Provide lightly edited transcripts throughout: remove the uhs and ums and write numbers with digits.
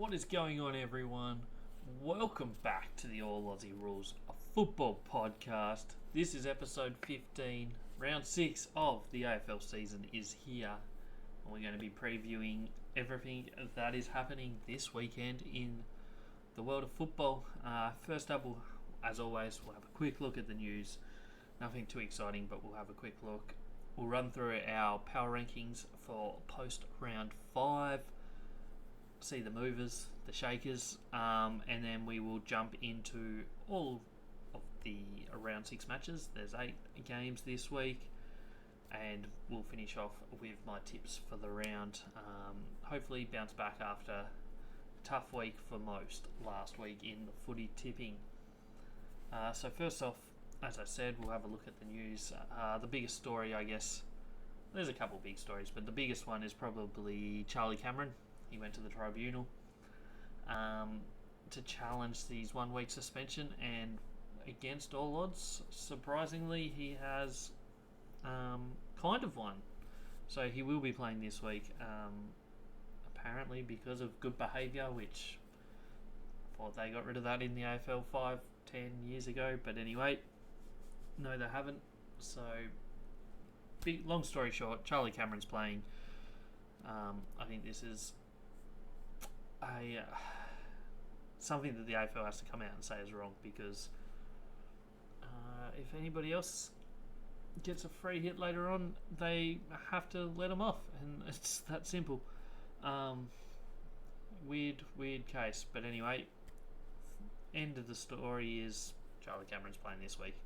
What is going on, everyone? Welcome back to the All Aussie Rules Football Podcast. This is episode 15. Round 6 of the AFL season is here. And we're going to be previewing everything that is happening this weekend in the world of football. First up, as always, we'll have a quick look at the news. Nothing too exciting, but we'll have a quick look. We'll run through our power rankings for post round 5. See the movers, the shakers, and then we will jump into all of the round 6 matches. There's 8 games this week, and we'll finish off with my tips for the round. Hopefully bounce back after a tough week for most last week in the footy tipping. So first off, as I said, we'll have a look at the news. The biggest story, I guess, there's a couple big stories, but the biggest one is probably Charlie Cameron. He went to the tribunal to challenge his 1 week suspension, and against all odds, surprisingly, he has kind of won. So he will be playing this week, apparently because of good behaviour, which I thought they got rid of that in the AFL 5-10 years ago. But anyway, no, they haven't. So, long story short, Charlie Cameron's playing. I think this is something that the AFL has to come out and say is wrong, because if anybody else gets a free hit later on, they have to let them off, and it's that simple. Weird case, but anyway, end of the story is Charlie Cameron's playing this week.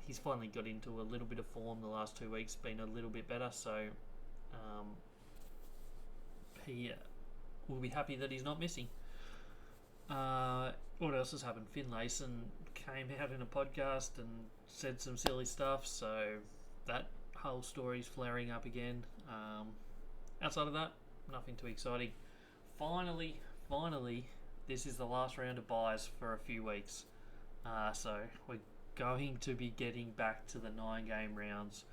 He's finally got into a little bit of form the last 2 weeks, been a little bit better, so he will be happy that he's not missing. What else has happened? Finlayson came out in a podcast and said some silly stuff, so that whole story's flaring up again. Outside of that, nothing too exciting. Finally, this is the last round of buys for a few weeks. So we're going to be getting back to the 9-game rounds,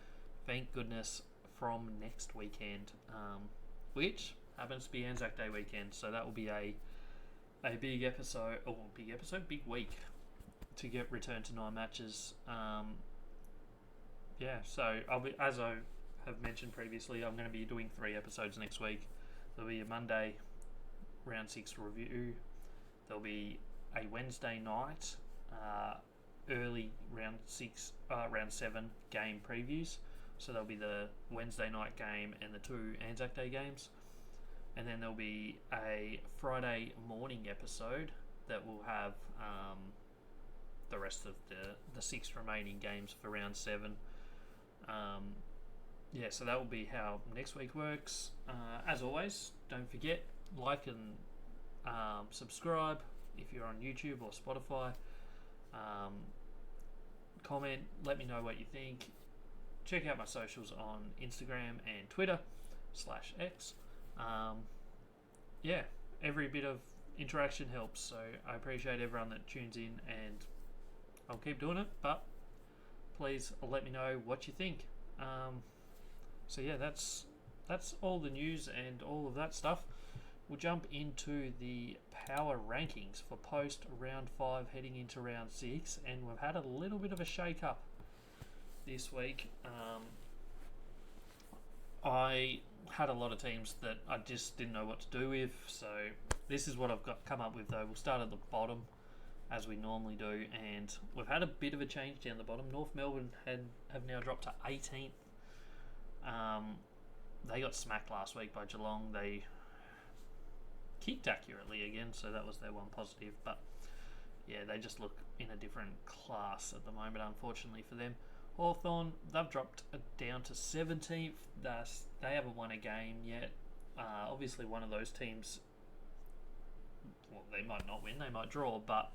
thank goodness, from next weekend, which happens to be Anzac Day weekend, so that will be a big week to get returned to 9 matches. So I'll be, as I have mentioned previously, I'm going to be doing 3 episodes next week. There'll be a Monday round 6 review. There'll be a Wednesday night early round 7 game previews. So there'll be the Wednesday night game and the 2 Anzac Day games. And then there'll be a Friday morning episode that will have the rest of the 6 remaining games for round 7. So that will be how next week works. As always, don't forget, like and subscribe if you're on YouTube or Spotify. Comment, let me know what you think. Check out my socials on Instagram and Twitter /X. Every bit of interaction helps, so I appreciate everyone that tunes in, and I'll keep doing it, but please let me know what you think. That's all the news and all of that stuff. We'll jump into the power rankings for post round 5 heading into round 6, and we've had a little bit of a shake up this week. I had a lot of teams that I just didn't know what to do with, so this is what I've come up with though. We'll start at the bottom as we normally do, and we've had a bit of a change down the bottom. North Melbourne have now dropped to 18th. They got smacked last week by Geelong. They kicked accurately again, so that was their one positive, but yeah, they just look in a different class at the moment, unfortunately for them. Hawthorn, they've dropped down to 17th. They haven't won a game yet. Obviously one of those teams, well, they might not win, they might draw, but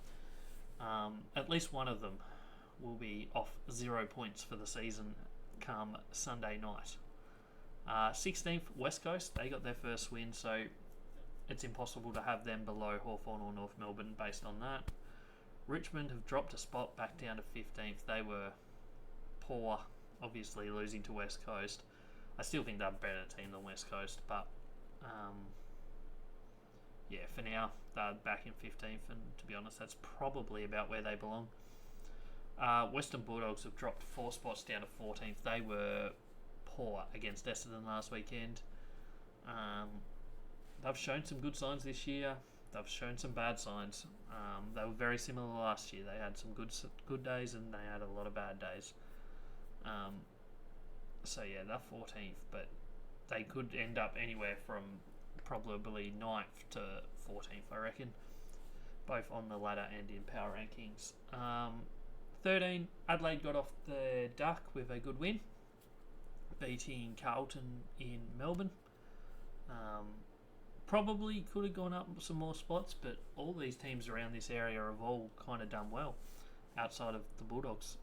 at least one of them will be off 0 points for the season come Sunday night. 16th, West Coast, they got their first win, so it's impossible to have them below Hawthorn or North Melbourne based on that. Richmond have dropped a spot back down to 15th. They were poor, obviously losing to West Coast. I still think they're a better team than West Coast, but for now, they're back in 15th, and to be honest, that's probably about where they belong. Western Bulldogs have dropped 4 spots down to 14th. They were poor against Essendon last weekend. They've shown some good signs this year. They've shown some bad signs. They were very similar last year. They had some good days and they had a lot of bad days. So yeah, they're 14th, but they could end up anywhere from probably 9th to 14th, I reckon, both on the ladder and in power rankings. 13, Adelaide got off the duck with a good win, beating Carlton in Melbourne. Probably could have gone up some more spots, but all these teams around this area have all kind of done well outside of the Bulldogs.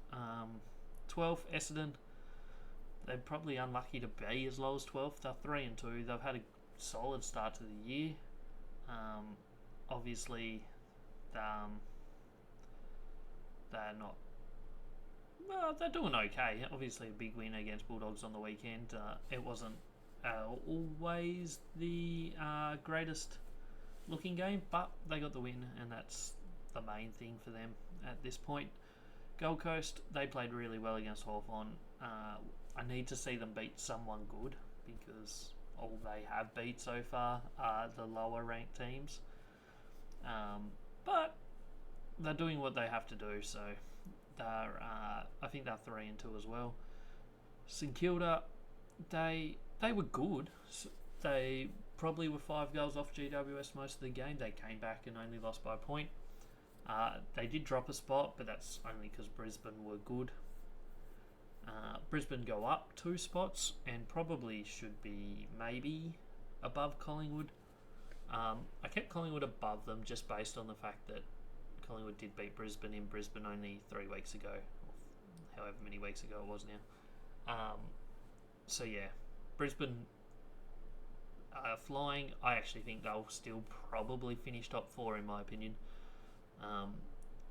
12th, Essendon. They're probably unlucky to be as low as 12th. They're 3-2. They've had a solid start to the year. Obviously, they're not. Well, they're doing okay. Obviously, a big win against Bulldogs on the weekend. It wasn't always the greatest looking game, but they got the win, and that's the main thing for them at this point. Gold Coast, they played really well against Hawthorn. I need to see them beat someone good, because all they have beat so far are the lower ranked teams. But they're doing what they have to do, so they're I think they're 3-2 as well. St Kilda, they were good. They probably were 5 goals off GWS most of the game. They came back and only lost by a point. They did drop a spot, but that's only because Brisbane were good. Brisbane go up 2 spots and probably should be maybe above Collingwood. I kept Collingwood above them just based on the fact that Collingwood did beat Brisbane in Brisbane only 3 weeks ago, or however many weeks ago it was now. So yeah, Brisbane are flying. I actually think they'll still probably finish top 4 in my opinion.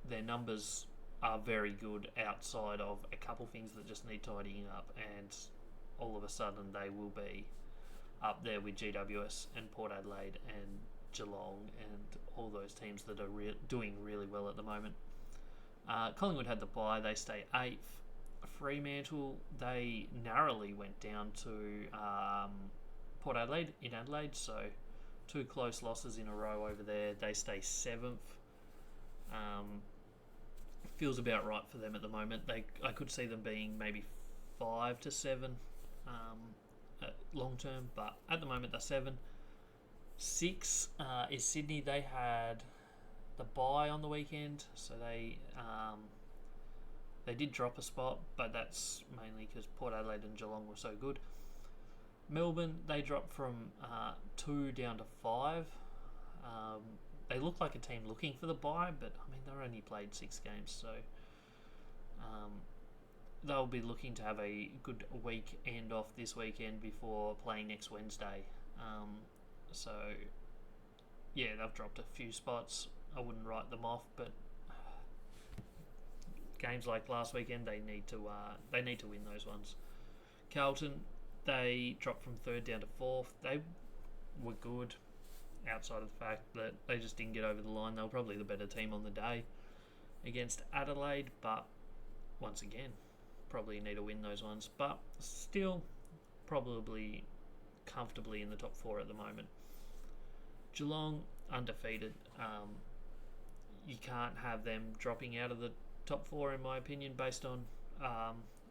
Their numbers are very good outside of a couple things that just need tidying up, and all of a sudden they will be up there with GWS and Port Adelaide and Geelong and all those teams that are doing really well at the moment. Collingwood had the bye. They stay 8th. Fremantle, they narrowly went down to Port Adelaide in Adelaide, so 2 close losses in a row over there. They stay 7th. Feels about right for them at the moment. I could see them being maybe 5 to 7 long term, but at the moment they're 7. 6 is Sydney. They had the bye on the weekend, so they did drop a spot, but that's mainly because Port Adelaide and Geelong were so good. Melbourne, they dropped from 2 down to 5. They look like a team looking for the bye, but I mean they're only played 6 games, so they'll be looking to have a good week end off this weekend before playing next Wednesday. So yeah, they've dropped a few spots. I wouldn't write them off, but games like last weekend, they need to win those ones. Carlton, they dropped from 3rd down to 4th. They were good outside of the fact that they just didn't get over the line. They were probably the better team on the day against Adelaide, but once again, probably need to win those ones. But still, probably comfortably in the top 4 at the moment. Geelong, undefeated. You can't have them dropping out of the top 4 in my opinion, based on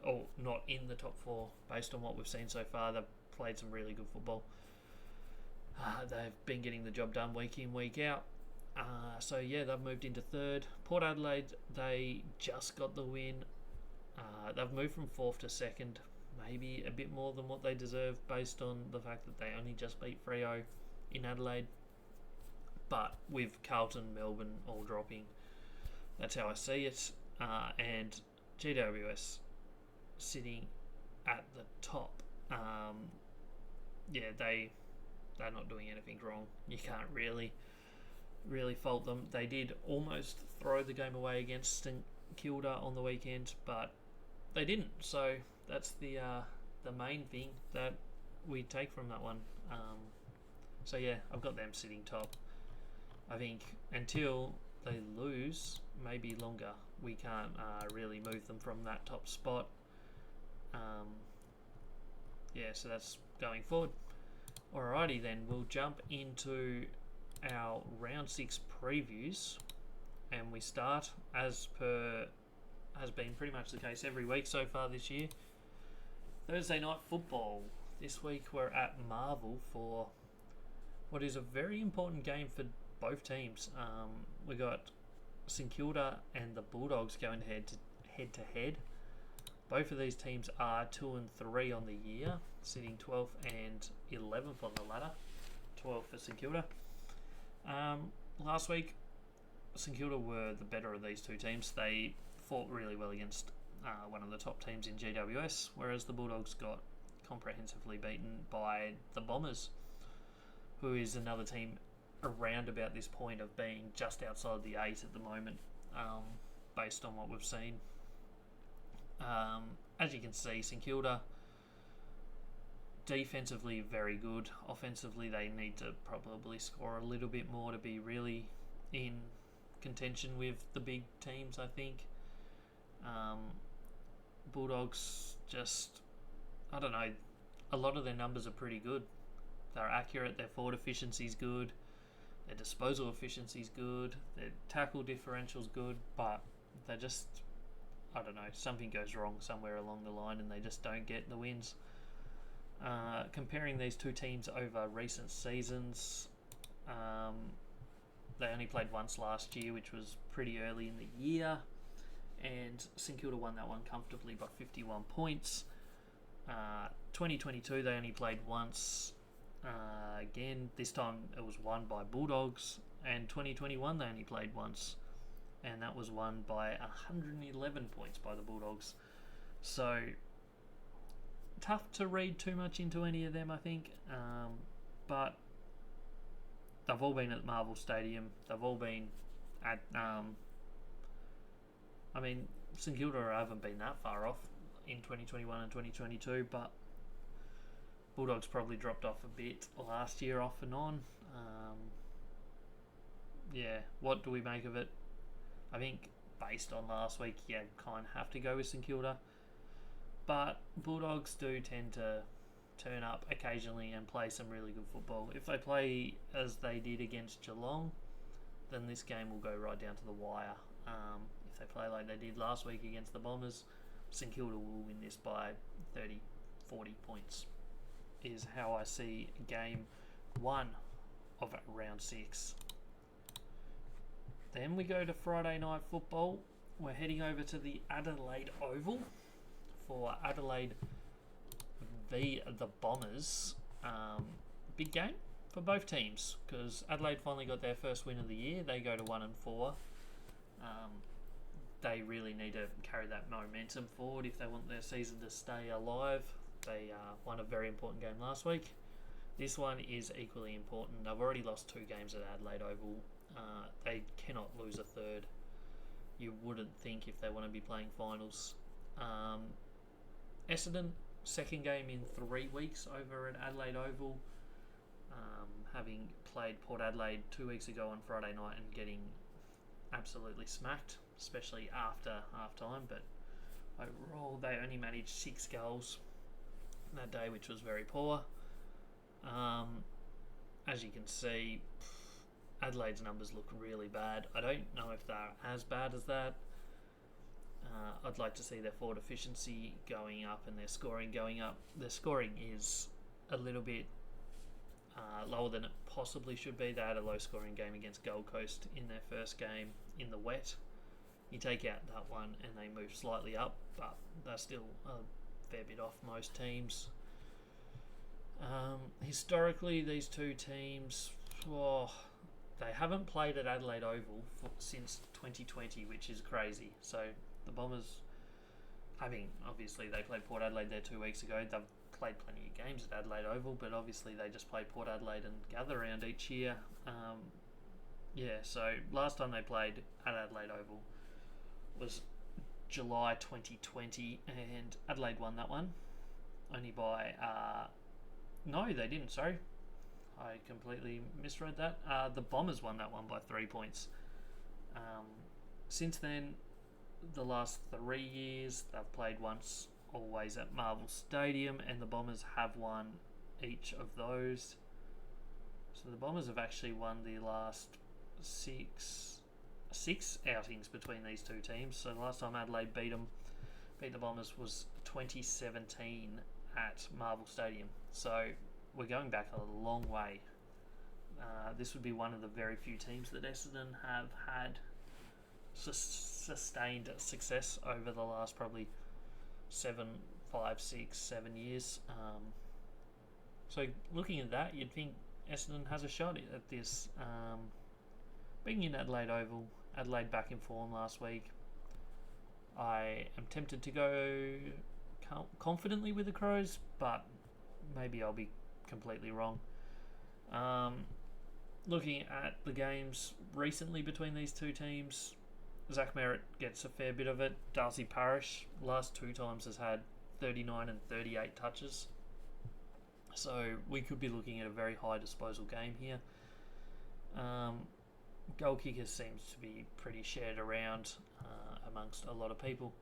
or not in the top 4 based on what we've seen so far. They've played some really good football. They've been getting the job done week in, week out. So yeah, they've moved into 3rd. Port Adelaide, they just got the win. They've moved from 4th to 2nd, maybe a bit more than what they deserve based on the fact that they only just beat Freo in Adelaide. But with Carlton, Melbourne all dropping, that's how I see it. And GWS sitting at the top. Yeah, they're not doing anything wrong. You can't really fault them. They did almost throw the game away against St Kilda on the weekend, but they didn't. So that's the main thing that we take from that one. So yeah, I've got them sitting top. I think until they lose, maybe longer, we can't really move them from that top spot. So that's going forward. Alrighty then, we'll jump into our round 6 previews, and we start as per has been pretty much the case every week so far this year. Thursday night football. This week we're at Marvel for what is a very important game for both teams. We got St Kilda and the Bulldogs going head to head. Both of these teams are 2 and 3 on the year, sitting 12th and 11th on the ladder. 12 for St Kilda. Last week, St Kilda were the better of these two teams. They fought really well against one of the top teams in GWS, whereas the Bulldogs got comprehensively beaten by the Bombers, who is another team around about this point of being just outside the 8 at the moment, based on what we've seen. As you can see, St Kilda defensively very good. Offensively, they need to probably score a little bit more to be really in contention with the big teams, I think. Bulldogs just, I don't know, a lot of their numbers are pretty good. They're accurate, their forward efficiency's good, their disposal efficiency's good, their tackle differential's good, but they're just, I don't know, something goes wrong somewhere along the line and they just don't get the wins. Comparing these two teams over recent seasons, they only played once last year, which was pretty early in the year, and St Kilda won that one comfortably by 51 points. 2022 they only played once. Again, this time it was won by Bulldogs, and 2021 they only played once, and that was won by 111 points by the Bulldogs. So tough to read too much into any of them, I think, but they've all been at Marvel Stadium. They've all been at St Kilda haven't been that far off in 2021 and 2022, but Bulldogs probably dropped off a bit last year off and on. What do we make of it? I think based on last week, you kind of have to go with St Kilda, but Bulldogs do tend to turn up occasionally and play some really good football. If they play as they did against Geelong, then this game will go right down to the wire. If they play like they did last week against the Bombers, St Kilda will win this by 30, 40 points, is how I see game 1 of round 6. Then we go to Friday night football. We're heading over to the Adelaide Oval for Adelaide v the Bombers. Big game for both teams because Adelaide finally got their first win of the year. They go to 1 and 4. They really need to carry that momentum forward if they want their season to stay alive. They won a very important game last week. This one is equally important. They've already lost 2 games at Adelaide Oval. They cannot lose a third. You wouldn't think if they want to be playing finals. Essendon, second game in 3 weeks over at Adelaide Oval, having played Port Adelaide 2 weeks ago on Friday night and getting absolutely smacked, especially after half-time, but overall they only managed 6 goals that day, which was very poor. As you can see, Adelaide's numbers look really bad. I don't know if they're as bad as that. I'd like to see their forward efficiency going up and their scoring going up. Their scoring is a little bit lower than it possibly should be. They had a low scoring game against Gold Coast in their first game in the wet. You take out that one and they move slightly up, but they're still a fair bit off most teams. Historically, these two teams, they haven't played at Adelaide Oval since 2020, which is crazy. So the Bombers, obviously they played Port Adelaide there 2 weeks ago. They've played plenty of games at Adelaide Oval, but obviously they just play Port Adelaide and gather around each year. So last time they played at Adelaide Oval was July 2020, and Adelaide won that one. Only by... no, they didn't, sorry. I completely misread that. The Bombers won that one by 3 points. Since then, the last 3 years, they've played once, always at Marvel Stadium, and the Bombers have won each of those. So the Bombers have actually won the last six outings between these two teams. So the last time Adelaide beat the Bombers was 2017 at Marvel Stadium. So we're going back a long way. This would be one of the very few teams that Essendon have had sustained success over the last probably 7 years. So looking at that, you'd think Essendon has a shot at this. Being in Adelaide Oval, Adelaide back in form last week, I am tempted to go confidently with the Crows, but maybe I'll be completely wrong. Looking at the games recently between these two teams, Zach Merritt gets a fair bit of it. Darcy Parish, last 2 times, has had 39 and 38 touches. So we could be looking at a very high disposal game here. Goal kicker seems to be pretty shared around amongst a lot of people.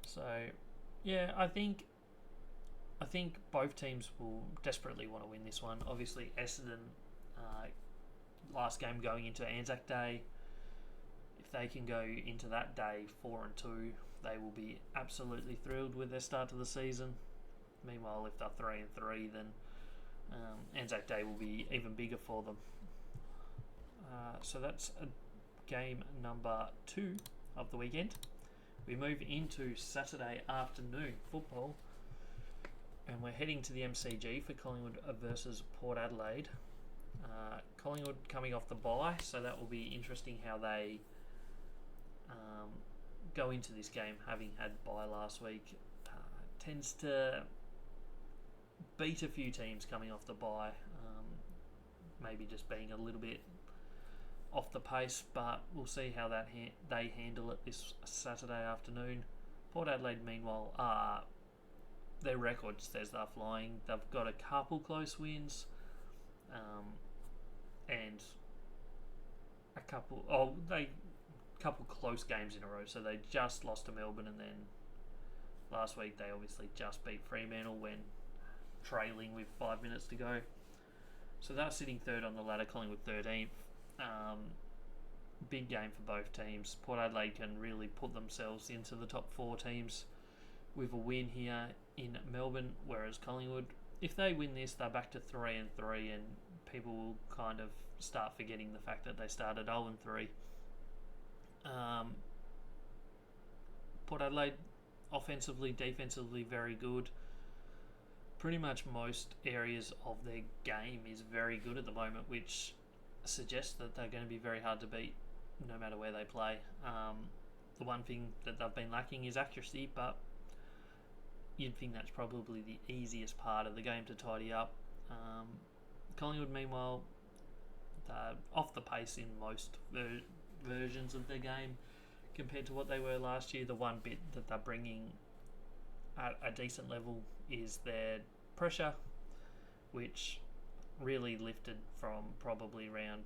So, yeah, I think both teams will desperately want to win this one. Obviously, Essendon, last game going into Anzac Day, if they can go into that day 4-2, they will be absolutely thrilled with their start to the season. Meanwhile, if they're 3-3, then Anzac Day will be even bigger for them. So that's game number 2 of the weekend. We move into Saturday afternoon football, and we're heading to the MCG for Collingwood versus Port Adelaide. Collingwood coming off the bye, so that will be interesting how they go into this game, having had bye last week. Tends to beat a few teams coming off the bye, maybe just being a little bit off the pace, but we'll see how they handle it this Saturday afternoon. Port Adelaide, meanwhile, their record says they're flying. They've got a couple close wins, and a couple close games in a row. So they just lost to Melbourne, and then last week they obviously just beat Fremantle when trailing with 5 minutes to go. So they're sitting third on the ladder, Collingwood 13th. Big game for both teams. Port Adelaide can really put themselves into the top 4 teams with a win here in Melbourne, whereas Collingwood, if they win this, they're back to 3-3, and people will kind of start forgetting the fact that they started 0-3. Port Adelaide, offensively, defensively, very good. Pretty much most areas of their game is very good at the moment, which suggests that they're going to be very hard to beat no matter where they play. The one thing that they've been lacking is accuracy, but you'd think that's probably the easiest part of the game to tidy up. Collingwood, meanwhile, they're off the pace in most versions of their game compared to what they were last year. The one bit that they're bringing at a decent level is their pressure, which really lifted from probably round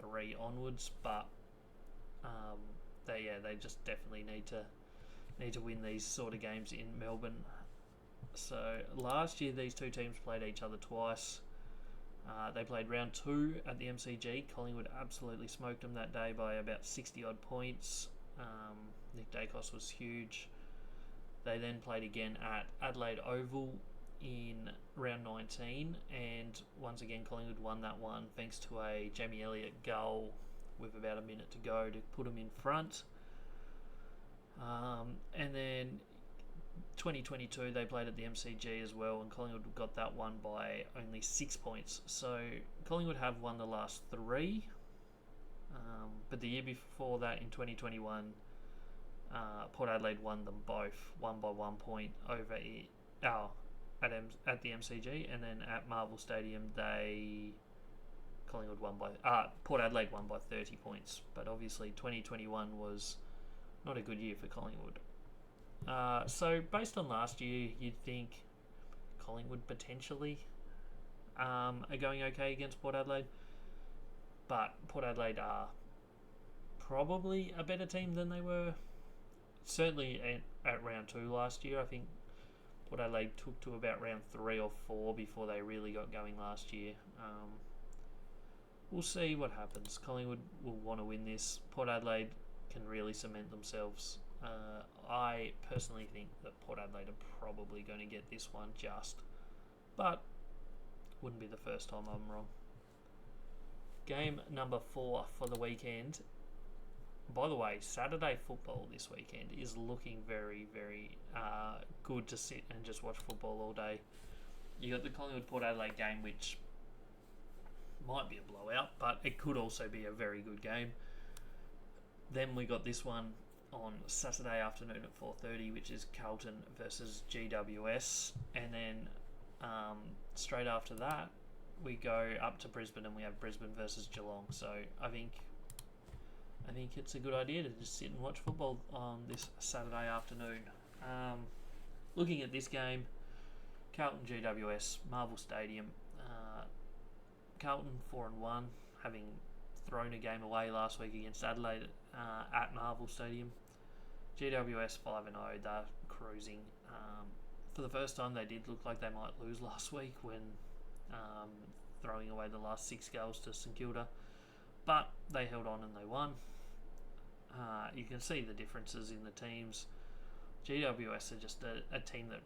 3 onwards, but they just definitely need to win these sort of games in Melbourne. So last year these two teams played each other twice. They played round 2 at the MCG. Collingwood absolutely smoked them that day by about 60 odd points. Nick Dacos was huge. They then played again at Adelaide Oval in round 19, and once again Collingwood won that one thanks to a Jamie Elliott goal with about a minute to go to put them in front. And then 2022 they played at the MCG as well, and Collingwood got that one by only 6 points. So Collingwood have won the last 3, but the year before that in 2021 Port Adelaide won them both, one by 1 point over at the MCG, and then at Marvel Stadium Port Adelaide won by 30 points. But obviously 2021 was not a good year for Collingwood. So based on last year, you'd think Collingwood potentially are going okay against Port Adelaide, but Port Adelaide are probably a better team than they were certainly at round 2 last year. I think Port Adelaide took to about round 3 or 4 before they really got going last year. We'll see what happens. Collingwood will want to win this. Port Adelaide can really cement themselves. I personally think that Port Adelaide are probably going to get this one but wouldn't be the first time I'm wrong. Game number 4 for the weekend. By the way, Saturday football this weekend is looking very, very good to sit and just watch football all day. You got the Collingwood Port Adelaide game, which might be a blowout, but it could also be a very good game. Then we got this one on Saturday afternoon at 4:30, which is Carlton versus GWS, and then straight after that we go up to Brisbane and we have Brisbane versus Geelong. So I think it's a good idea to just sit and watch football on this Saturday afternoon. Looking at this game, Carlton GWS, Marvel Stadium. Carlton 4-1, having thrown a game away last week against Adelaide at Marvel Stadium. GWS 5-0, they're cruising. For the first time, they did look like they might lose last week when throwing away the last 6 goals to St Kilda, but they held on and they won. You can see the differences in the teams. GWS are just a team that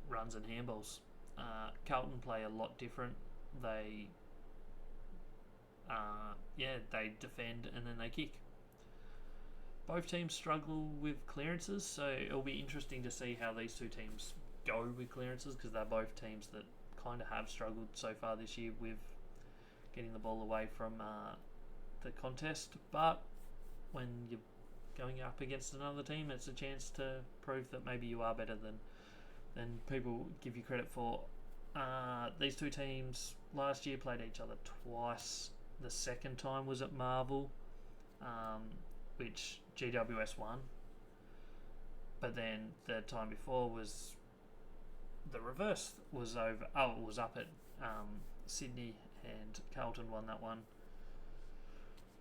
runs and handballs. Carlton play a lot different. They defend and then they kick. Both teams struggle with clearances, so it'll be interesting to see how these two teams go with clearances, because they're both teams that kind of have struggled so far this year with getting the ball away from the contest. But when you're going up against another team, it's a chance to prove that maybe you are better than people give you credit for. These two teams last year played each other twice. The second time was at Marvel, which GWS won. But then the time before was the reverse. It was up at Sydney, and Carlton won that one.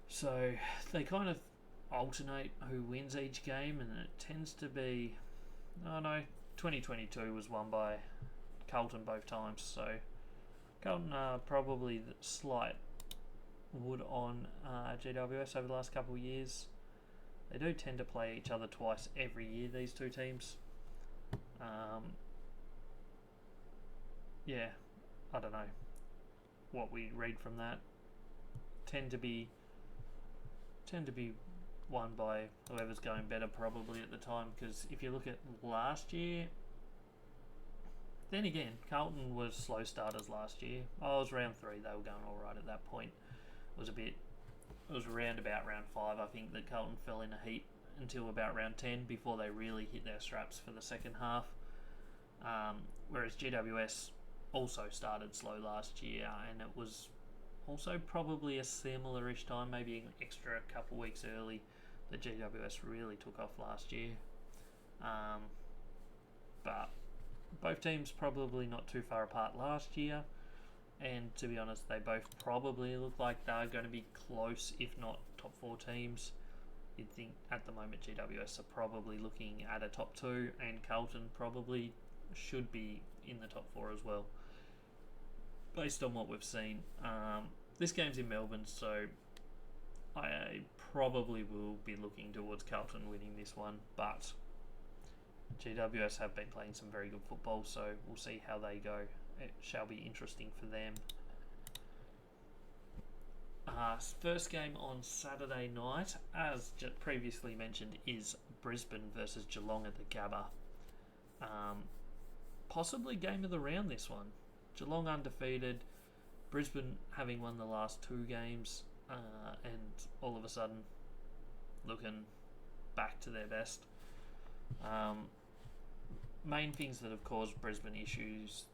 So they kind of alternate who wins each game, and it tends to be 2022 was won by Carlton both times, so Carlton are probably the slight wood on GWS over the last couple of years. They do tend to play each other twice every year, these two teams. I don't know what we read from that. Tend to be won by whoever's going better probably at the time, because if you look at last year, then again, Carlton was slow starters last year. It was round 3, they were going alright at that point. It was around about round 5, I think, that Carlton fell in a heap until about round 10 before they really hit their straps for the second half. Whereas GWS also started slow last year, and it was also probably a similar-ish time, maybe an extra couple weeks early, that GWS really took off last year. But both teams probably not too far apart last year, and to be honest, they both probably look like they're going to be close, if not top 4 teams. You'd think at the moment GWS are probably looking at a top 2, and Carlton probably should be in the top 4 as well, based on what we've seen. This game's in Melbourne, so I probably will be looking towards Carlton winning this one, but GWS have been playing some very good football, so we'll see how they go. It shall be interesting for them. First game on Saturday night, as previously mentioned, is Brisbane versus Geelong at the Gabba. Possibly game of the round, this one. Geelong undefeated, Brisbane having won the last 2 games, and all of a sudden looking back to their best. Main things that have caused Brisbane issues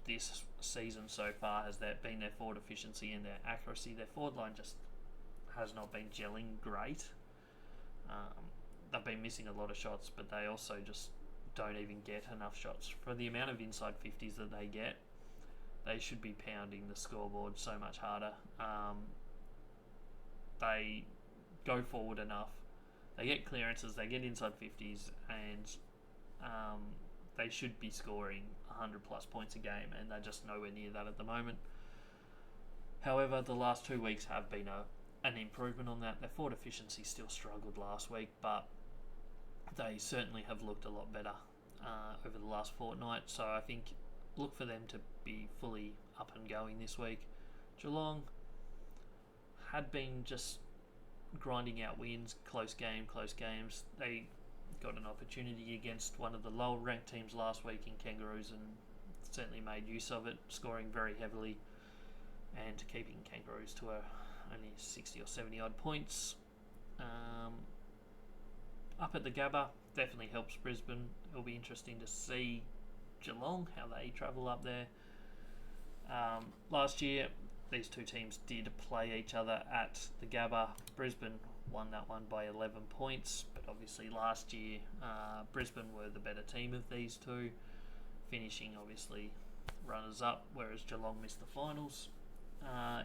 this season so far has been their forward efficiency and their accuracy. Their forward line just has not been gelling great. They've been missing a lot of shots, but they also just don't even get enough shots. For the amount of inside 50s that they get, they should be pounding the scoreboard so much harder. They go forward enough. They get clearances, they get inside 50s, and they should be scoring 100 plus points a game, and they're just nowhere near that at the moment. However, the last 2 weeks have been an improvement on that. Their forward efficiency still struggled last week, but they certainly have looked a lot better over the last fortnight. So I think look for them to be fully up and going this week. Geelong had been just grinding out wins, close games. They got an opportunity against one of the lower ranked teams last week in Kangaroos and certainly made use of it, scoring very heavily and keeping Kangaroos to only 60 or 70 odd points. Up at the Gabba definitely helps Brisbane. It'll be interesting to see Geelong, how they travel up there. Last year these two teams did play each other at the Gabba. Brisbane won that one by 11 points, but obviously last year Brisbane were the better team of these two, finishing obviously runners up, whereas Geelong missed the finals.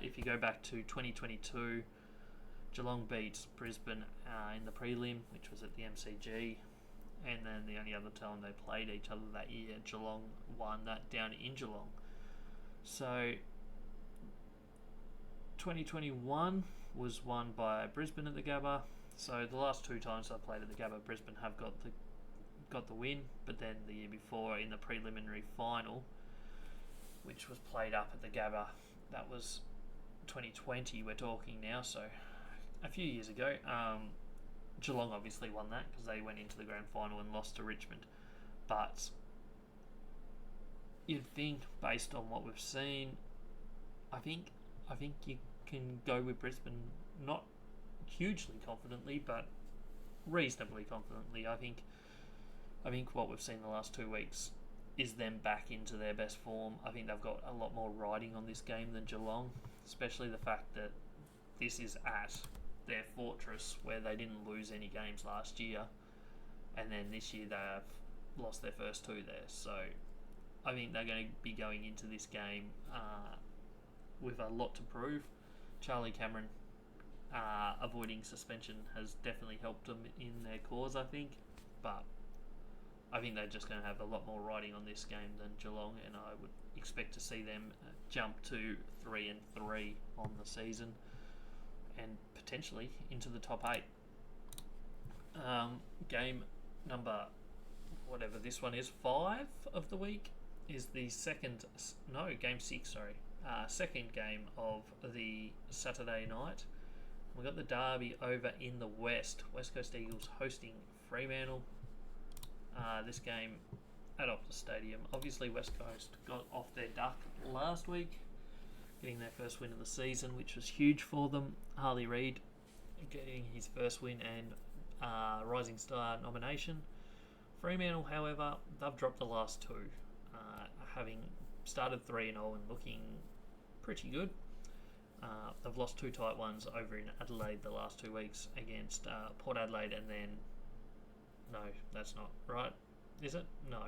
If you go back to 2022, Geelong beat Brisbane in the prelim, which was at the MCG, and then the only other time they played each other that year, Geelong won that down in Geelong. So 2021 was won by Brisbane at the Gabba. So the last 2 times I played at the Gabba, Brisbane have got the win. But then the year before in the preliminary final, which was played up at the Gabba, that was 2020 we're talking now, so a few years ago. Geelong obviously won that because they went into the grand final and lost to Richmond. But you'd think, based on what we've seen, I think you can go with Brisbane, not hugely confidently, but reasonably confidently. I think what we've seen the last 2 weeks is them back into their best form. I think they've got a lot more riding on this game than Geelong, especially the fact that this is at their fortress where they didn't lose any games last year, and then this year they have lost their first 2 there. So I think they're going to be going into this game with a lot to prove. Charlie Cameron avoiding suspension has definitely helped them in their cause, I think, but I think they're just going to have a lot more riding on this game than Geelong, and I would expect to see them jump to 3-3 on the season and potentially into the top 8. Game number, whatever this one is, 5 of the week is the game 6, sorry. Second game of the Saturday night. We've got the derby over in the West. West Coast Eagles hosting Fremantle. This game at Optus Stadium. Obviously West Coast got off their duck last week, getting their first win of the season, which was huge for them. Harley Reid getting his first win and Rising Star nomination. Fremantle, however, they've dropped the last 2, having started 3-0 and looking pretty good. They've lost 2 tight ones over in Adelaide the last 2 weeks against Port Adelaide, and then no, that's not right, is it? No.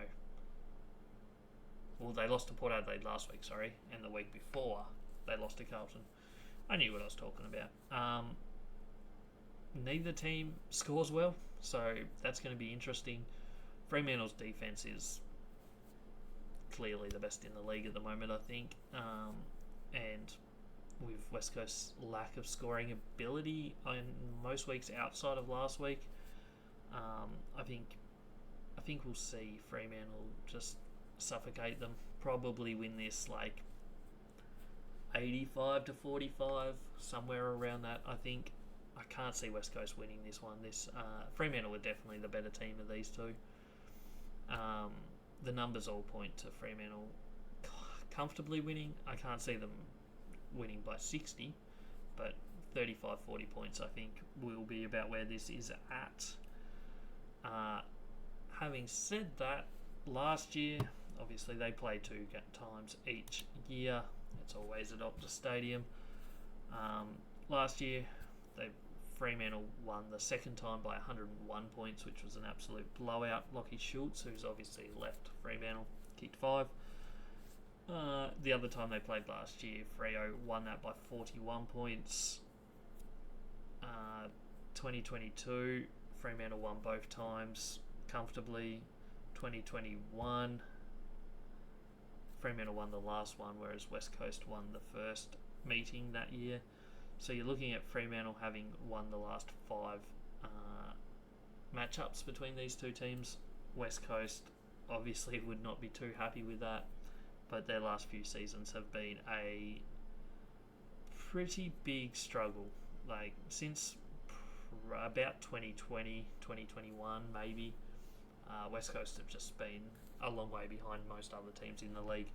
Well, they lost to Port Adelaide last week, sorry, and the week before they lost to Carlton. I knew what I was talking about. Neither team scores well, so that's going to be interesting. Fremantle's defence is clearly the best in the league at the moment, I think, and with West Coast's lack of scoring ability in most weeks outside of last week, I think we'll see Fremantle just suffocate them. Probably win this like 85-45, somewhere around that. I think I can't see West Coast winning this one. Fremantle are definitely the better team of these 2. The numbers all point to Fremantle comfortably winning. I can't see them winning by 60, but 35-40 points I think will be about where this is at. Having said that, last year, obviously they play 2 times each year. It's always at Optus Stadium. Last year, Fremantle won the second time by 101 points, which was an absolute blowout. Lockie Schultz, who's obviously left Fremantle, kicked 5. The other time they played last year, Freo won that by 41 points. 2022, Fremantle won both times comfortably. 2021, Fremantle won the last one, whereas West Coast won the first meeting that year. So you're looking at Fremantle having won the last 5 matchups between these two teams. West Coast obviously would not be too happy with that, but their last few seasons have been a pretty big struggle. Like, since about 2020, 2021 maybe, West Coast have just been a long way behind most other teams in the league.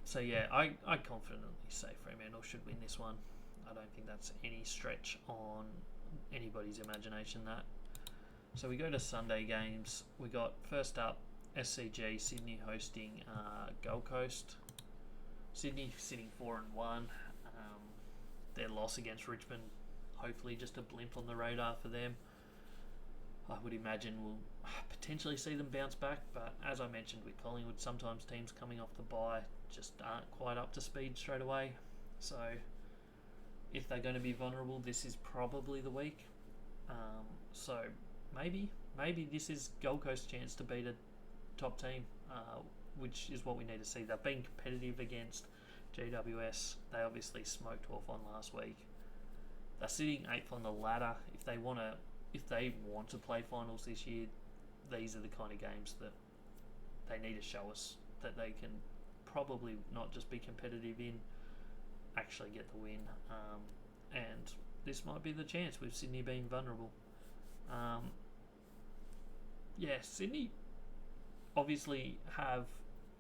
So yeah, I confidently say Fremantle should win this one. I don't think that's any stretch on anybody's imagination, that. So we go to Sunday games. We got, first up, SCG Sydney hosting Gold Coast. Sydney sitting 4-1. Their loss against Richmond, hopefully just a blimp on the radar for them. I would imagine we'll potentially see them bounce back, but as I mentioned with Collingwood, sometimes teams coming off the bye just aren't quite up to speed straight away. So if they're going to be vulnerable, this is probably the week. So maybe this is Gold Coast's chance to beat a top team, which is what we need to see. They've been competitive against GWS. They obviously smoked off on last week. They're sitting 8th on the ladder. If they want to play finals this year, these are the kind of games that they need to show us that they can probably not just be competitive in, actually get the win. And this might be the chance with Sydney being vulnerable. Sydney obviously have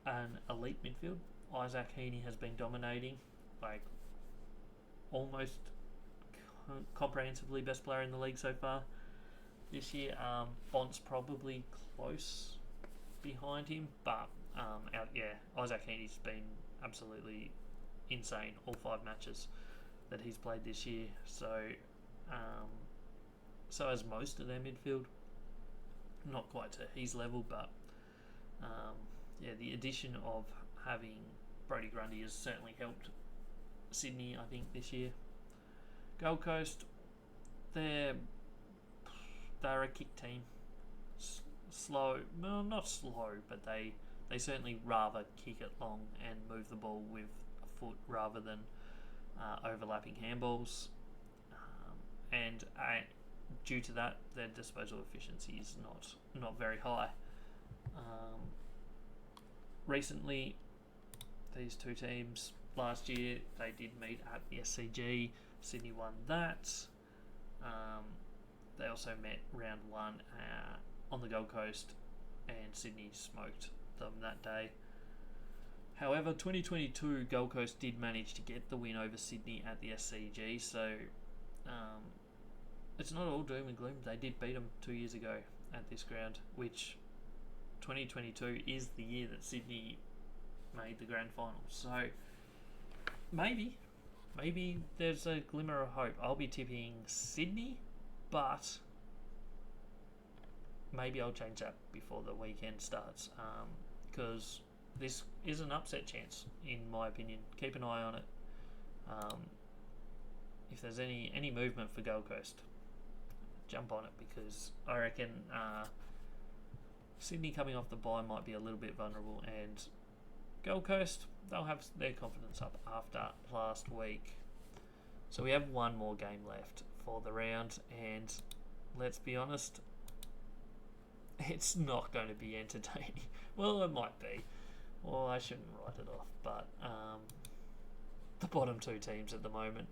an elite midfield. Isaac Heaney has been dominating, like almost comprehensively best player in the league so far this year. Bont's probably close behind him, but Isaac Heaney's been absolutely insane all 5 matches that he's played this year. So has most of their midfield. Not quite to his level, but the addition of having Brodie Grundy has certainly helped Sydney, I think, this year. Gold Coast, they're a kick team. Slow, well, not slow, but they certainly rather kick it long and move the ball with a foot rather than overlapping handballs. And due to that, their disposal efficiency is not very high. Recently, these two teams, last year, they did meet at the SCG. Sydney won that. They also met round 1 on the Gold Coast, and Sydney smoked them that day. However, 2022, Gold Coast did manage to get the win over Sydney at the SCG, so it's not all doom and gloom. They did beat them 2 years ago at this ground, which 2022 is the year that Sydney made the grand final. So maybe there's a glimmer of hope. I'll be tipping Sydney, but maybe I'll change that before the weekend starts, because this is an upset chance, in my opinion. Keep an eye on it. If there's any movement for Gold Coast, jump on it, because I reckon Sydney coming off the bye might be a little bit vulnerable, and Gold Coast, they'll have their confidence up after last week. So we have one more game left for the round, and let's be honest, it's not going to be entertaining. Well, it might be. Well, I shouldn't write it off, but the bottom 2 teams at the moment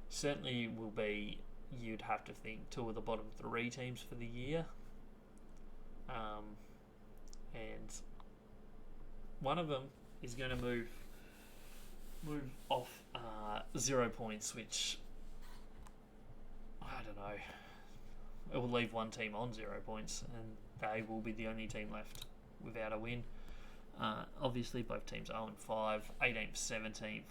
certainly will be, you'd have to think, 2 of the bottom 3 teams for the year. And one of them is going to move off 0 points, which, I don't know, it will leave one team on 0 points, and they will be the only team left without a win. Obviously, both teams are 0-5, 18th, 17th.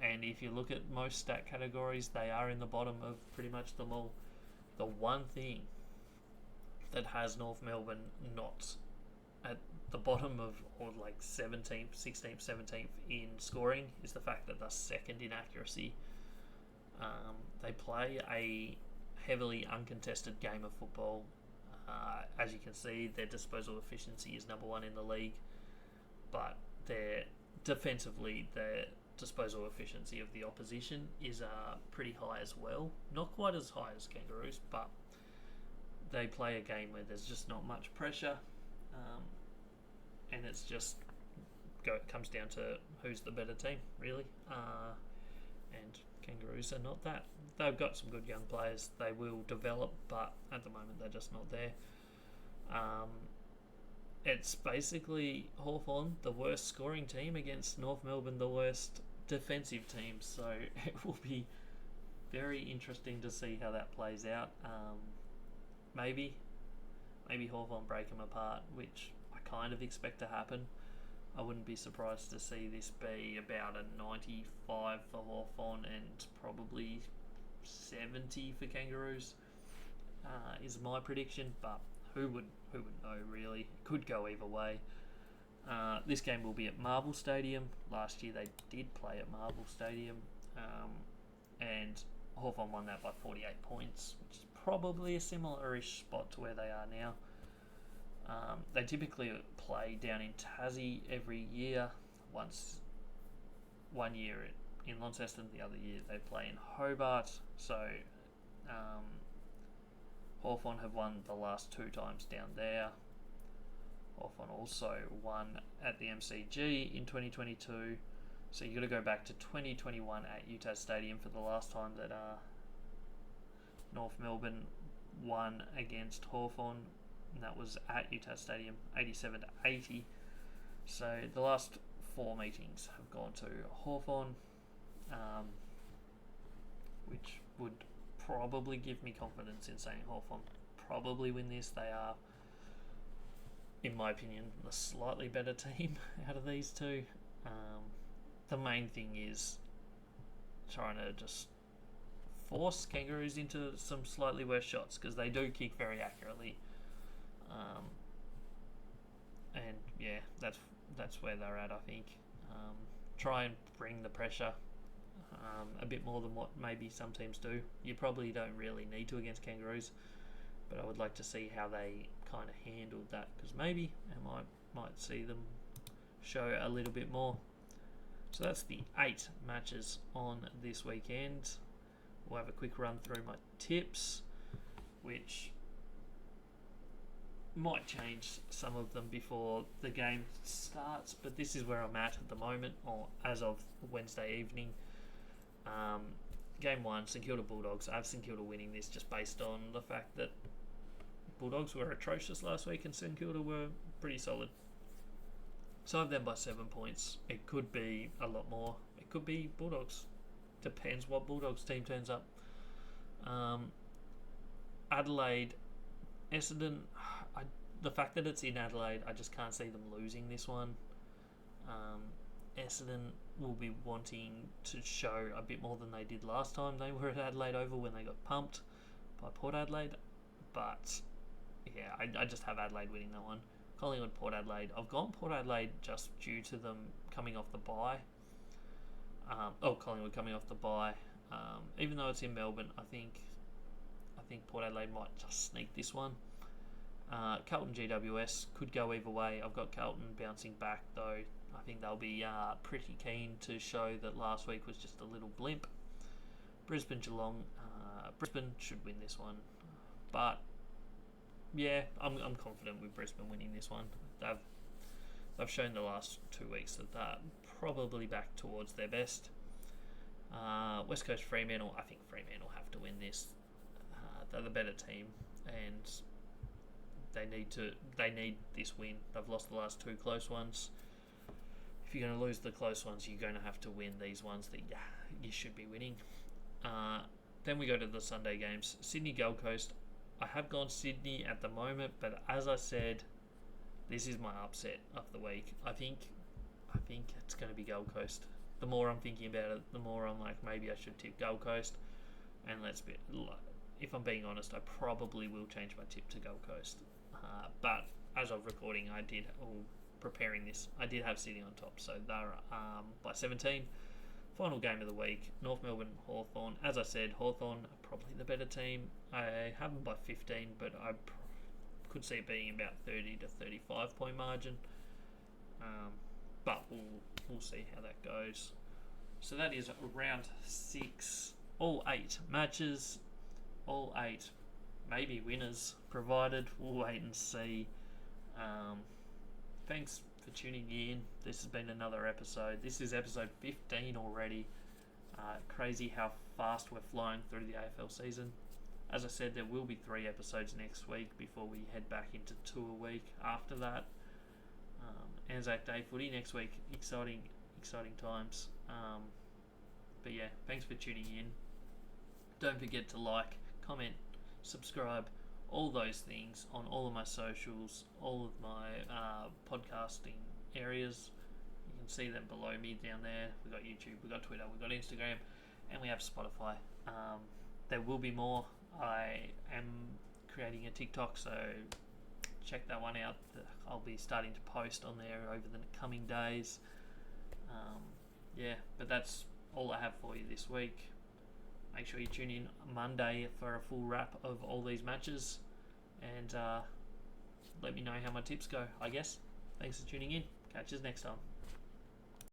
And if you look at most stat categories, they are in the bottom of pretty much them all. The one thing that has North Melbourne not at the bottom of, or like 17th, 16th, 17th in scoring is the fact that they're second in accuracy. They play a heavily uncontested game of football. As you can see, their disposal efficiency is number one in the league, but their defensively, their disposal efficiency of the opposition is pretty high as well. Not quite as high as Kangaroos, but they play a game where there's just not much pressure, and it's just it comes down to who's the better team, really. And Kangaroos are not that. They've got some good young players. They will develop, but at the moment they're just not there. It's basically Hawthorn, the worst scoring team, against North Melbourne, the worst defensive team. So it will be very interesting to see how that plays out. Maybe Hawthorn break them apart, which I kind of expect to happen. I wouldn't be surprised to see this be about a 95 for Hawthorn and probably 70 for Kangaroos, is my prediction, but who would know, really? It could go either way. This game will be at Marvel Stadium. Last year they did play at Marvel Stadium, and Hawthorn won that by 48 points, which is probably a similar-ish spot to where they are now. They typically play down in Tassie every year. One year in Launceston, the other year they play in Hobart. So Hawthorn have won the last two times down there. Hawthorn also won at the MCG in 2022. So you've got to go back to 2021 at Utah Stadium for the last time that North Melbourne won against Hawthorn. And that was at Utah Stadium, 87 to 80. So the last four meetings have gone to Hawthorn, which would probably give me confidence in saying Hawthorn probably win this. They are, in my opinion, the slightly better team out of these two. The main thing is trying to just force Kangaroos into some slightly worse shots, because they do kick very accurately. And yeah, that's where they're at, I think. Try and bring the pressure a bit more than what maybe some teams do. You probably don't really need to against Kangaroos, but I would like to see how they kind of handled that, because maybe I might see them show a little bit more. So that's the 8 matches on this weekend. We'll have a quick run through my tips, which might change some of them before the game starts, but this is where I'm at the moment, or as of Wednesday evening. Game 1, St Kilda Bulldogs. I have St Kilda winning this just based on the fact that Bulldogs were atrocious last week and St Kilda were pretty solid. So I have them by 7 points. It could be a lot more. It could be Bulldogs. Depends what Bulldogs team turns up. Adelaide, Essendon. The fact that it's in Adelaide, I just can't see them losing this one. Essendon will be wanting to show a bit more than they did last time they were at Adelaide Oval when they got pumped by Port Adelaide. But yeah, I just have Adelaide winning that one. Collingwood, Port Adelaide. I've gone Port Adelaide just due to them coming off the bye. Collingwood coming off the bye. Even though it's in Melbourne, I think Port Adelaide might just sneak this one. Carlton GWS could go either way. I've got Carlton bouncing back though. I think they'll be pretty keen to show that last week was just a little blimp. Brisbane Geelong. Brisbane should win this one, but yeah, I'm confident with Brisbane winning this one. They've shown the last 2 weeks that they're probably back towards their best. West Coast Fremantle. I think Fremantle have to win this. They're the better team, and they need this win. They've lost the last 2 close ones. If you're going to lose the close ones, you're going to have to win these ones that you should be winning. Then we go to the Sunday games. Sydney Gold Coast. I have gone Sydney at the moment, but as I said, this is my upset of the week. I think it's going to be Gold Coast. The more I'm thinking about it, the more I'm like, maybe I should tip Gold Coast. And if I'm being honest, I probably will change my tip to Gold Coast. But as of recording, I did preparing this, I did have City on top, so they're by 17. Final game of the week, North Melbourne Hawthorn. As I said, Hawthorn are probably the better team. I have them by 15, but I could see it being about 30 to 35 point margin. But we'll see how that goes. So that is round 6. All 8 matches, all 8 maybe winners provided. We'll wait and see. Thanks for tuning in. This has been another episode. This is episode 15 already. Crazy how fast we're flying through the AFL season. As I said, there will be 3 episodes next week before we head back into 2 a week after that. Anzac Day footy next week. Exciting times. But yeah, thanks for tuning in. Don't forget to like, comment, subscribe, all those things on all of my socials, all of my podcasting areas. You can see them below me down there. We've got YouTube, we've got Twitter, we've got Instagram, and we have Spotify. There will be more. I am creating a TikTok, so check that one out. I'll be starting to post on there over the coming days. But that's all I have for you this week. Make sure you tune in Monday for a full wrap of all these matches, and let me know how my tips go, I guess. Thanks for tuning in. Catch us next time.